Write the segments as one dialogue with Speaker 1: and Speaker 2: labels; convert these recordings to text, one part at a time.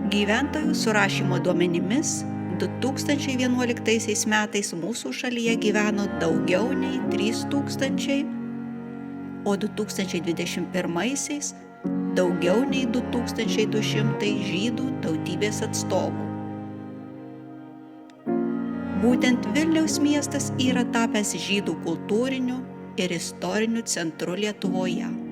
Speaker 1: Gyventojų surašymo duomenimis 2011 metais mūsų šalyje gyveno daugiau nei 3000, o 2021 daugiau nei 2200 žydų tautybės atstovų. Būtent Vilniaus miestas yra tapęs žydų kultūriniu ir istoriniu centru Lietuvoje.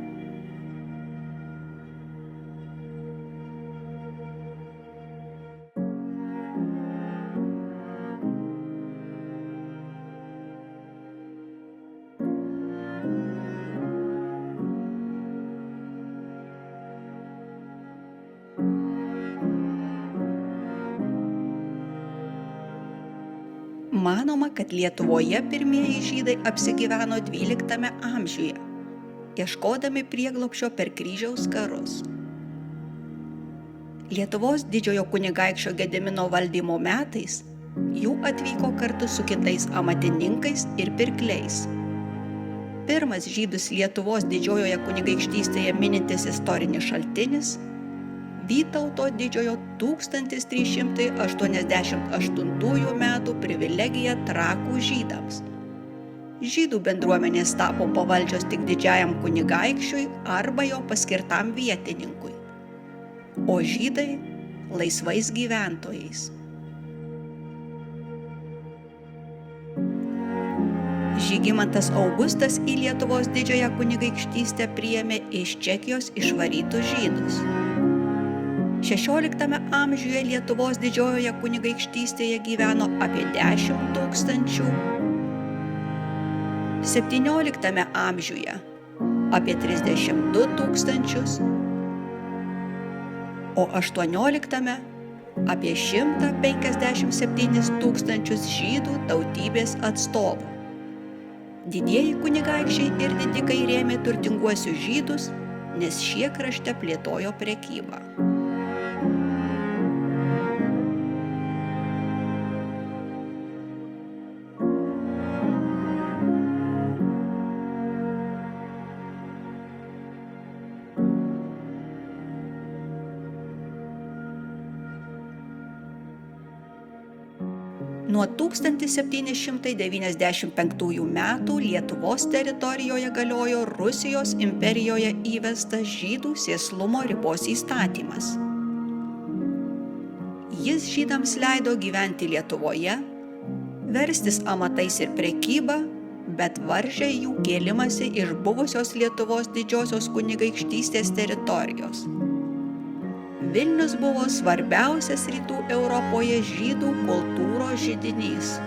Speaker 1: Manoma, kad Lietuvoje pirmieji žydai apsigyveno XII amžiuje, ieškodami prieglobsčio per kryžiaus karus. Lietuvos didžiojo kunigaikščio Gedimino valdymo metais jų atvyko kartu su kitais amatininkais ir pirkliais. Pirmas žydus Lietuvos didžiojoje kunigaikštystėje minintis istorinis šaltinis Vytauto didžiojo 1388 metų privilegija Trakų žydams. Žydų bendruomenės tapo pavaldžios tik didžiajam kunigaikščiui arba jo paskirtam vietininkui, o žydai laisvais gyventojais. Žygimantas Augustas į Lietuvos didžiąją kunigaikštystę priėmė iš Čekijos išvarytus žydus. XVI amžiuje Lietuvos didžiojoje kunigaikštystėje gyveno apie 10 000, XVII amžiuje apie 32 000, o XVIII apie 157 000 žydų tautybės atstovų. Didieji kunigaikščiai ir didikai rėmė turtinguosius žydus, nes šie krašte plėtojo prekybą. Nuo 1795 metų Lietuvos teritorijoje galiojo Rusijos imperijoje įvestas žydų sėslumo ribos įstatymas. Jis žydams leido gyventi Lietuvoje, verstis amatais ir prekyba, bet varžė jų kėlimąsi iš buvusios Lietuvos didžiosios kunigaikštystės teritorijos. Vilnius buvo svarbiausias rytų Europoje žydų kultūros židinys.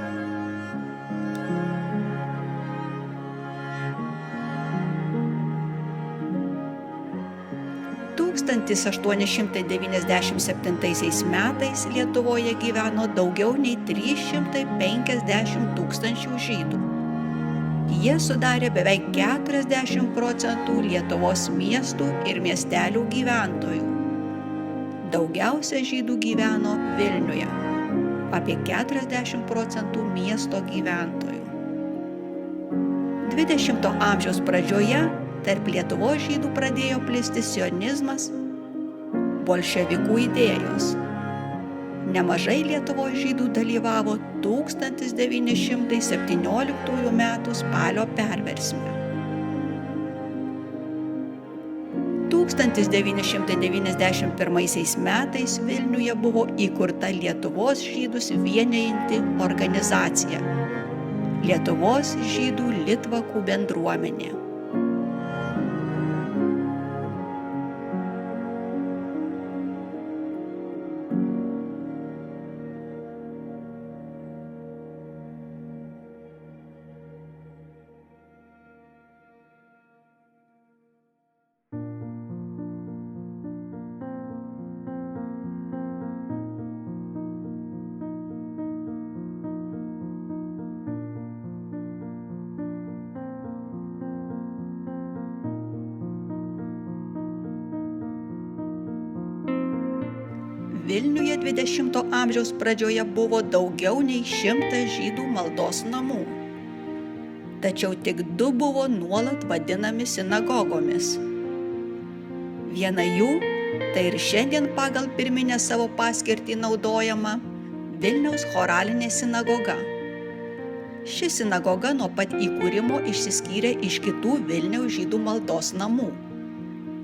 Speaker 1: Tūkstantis 897 metais Lietuvoje gyveno daugiau nei 350 000 žydų. Jie sudarė beveik 40% Lietuvos miestų ir miestelių gyventojų. Daugiausia žydų gyveno Vilniuje, apie 40% miesto gyventojų. 20 amžiaus pradžioje tarp Lietuvos žydų pradėjo plisti sionizmas, bolševikų idėjos. Nemažai Lietuvos žydų dalyvavo 1917 metų spalio perversme. 1991 metais Vilniuje buvo įkurta Lietuvos žydus vienijanti organizacija – Lietuvos žydų litvakų bendruomenė. Vilniuje 20 amžiaus pradžioje buvo daugiau nei 100 žydų maldos namų. Tačiau tik 2 buvo nuolat vadinami sinagogomis. Viena jų, tai ir šiandien pagal pirminę savo paskirtį naudojama Vilniaus choralinė sinagoga. Ši sinagoga nuo pat įkūrimo išsiskyrė iš kitų Vilniaus žydų maldos namų.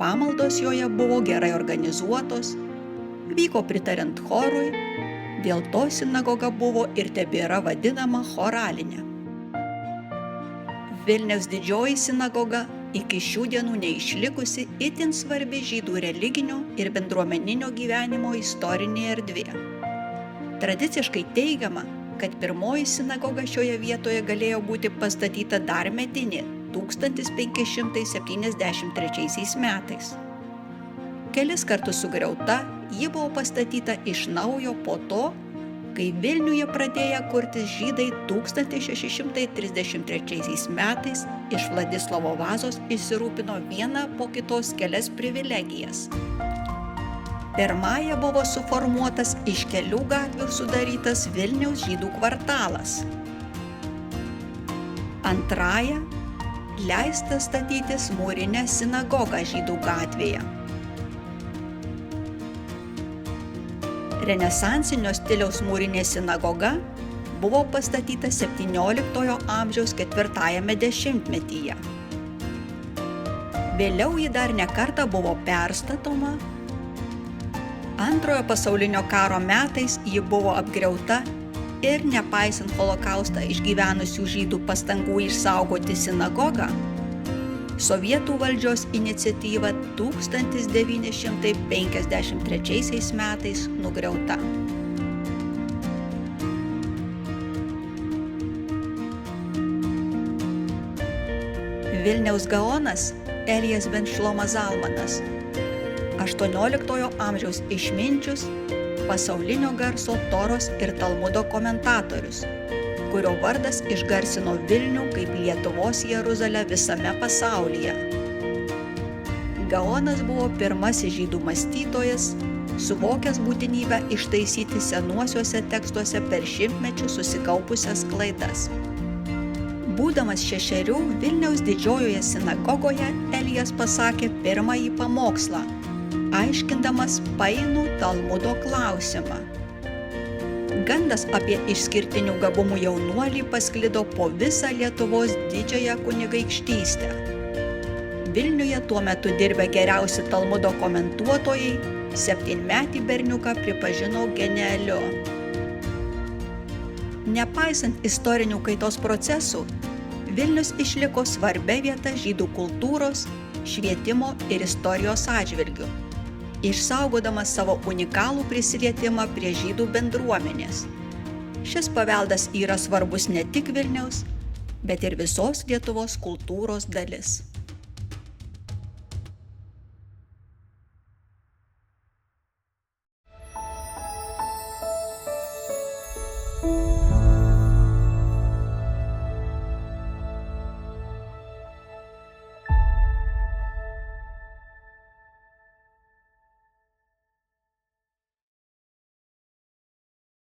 Speaker 1: Pamaldos joje buvo gerai organizuotos, vyko pritariant chorui, dėl to sinagoga buvo ir tebėra vadinama choralinė. Vilniaus didžioji sinagoga iki šių dienų neišlikusi itin svarbi žydų religinio ir bendruomeninio gyvenimo istorinė erdvė. Tradiciškai teigiama, kad pirmoji sinagoga šioje vietoje galėjo būti pastatyta dar medinė 1573 metais. Kelis kartus sugriauta, ji buvo pastatyta iš naujo po to, kai Vilniuje pradėję kurtis žydai 1633 metais iš Vladislovo Vazos išsirūpino vieną po kitos kelias privilegijas. Pirmąja buvo suformuotas iš kelių gatvių sudarytas Vilniaus žydų kvartalas. Antrąja leista statyti mūrinę sinagogą žydų gatvėje. Renesansinio stiliaus mūrinė sinagoga buvo pastatyta 17 amžiaus 4 dešimtmetyje. Vėliau ji dar ne kartą buvo perstatoma. Antrojo pasaulinio karo metais ji buvo apgriauta ir nepaisant holokaustą išgyvenusių žydų pastangų išsaugoti sinagogą, Sovietų valdžios iniciatyva 1953 metais nugriauta. Vilniaus gaonas Elijas ben Šlomas Zalmanas, 18 amžiaus išminčius, pasaulinio garso Toros ir Talmudo komentatorius, kurio vardas išgarsino Vilnių kaip Lietuvos Jeruzalę visame pasaulyje. Gaonas buvo pirmasis žydų mąstytojas, suvokęs būtinybę ištaisyti senuosiuose tekstuose per šimtmečius susikaupusias klaidas. Būdamas 6 Vilniaus didžiojoje sinagogoje Elijas pasakė pirmąjį pamokslą, aiškindamas painų Talmudo klausimą. Gandas apie išskirtinių gabumų jaunuolį pasklido po visą Lietuvos didžiąją kunigaikštystę. Vilniuje tuo metu dirbę geriausi Talmudo komentuotojai 7-metį berniuką pripažino genialiu. Nepaisant istorinių kaitos procesų, Vilnius išliko svarbia vieta žydų kultūros, švietimo ir istorijos atžvilgiu, išsaugodamas savo unikalų prisilietimą prie žydų bendruomenės. Šis paveldas yra svarbus ne tik Vilniaus, bet ir visos Lietuvos kultūros dalis.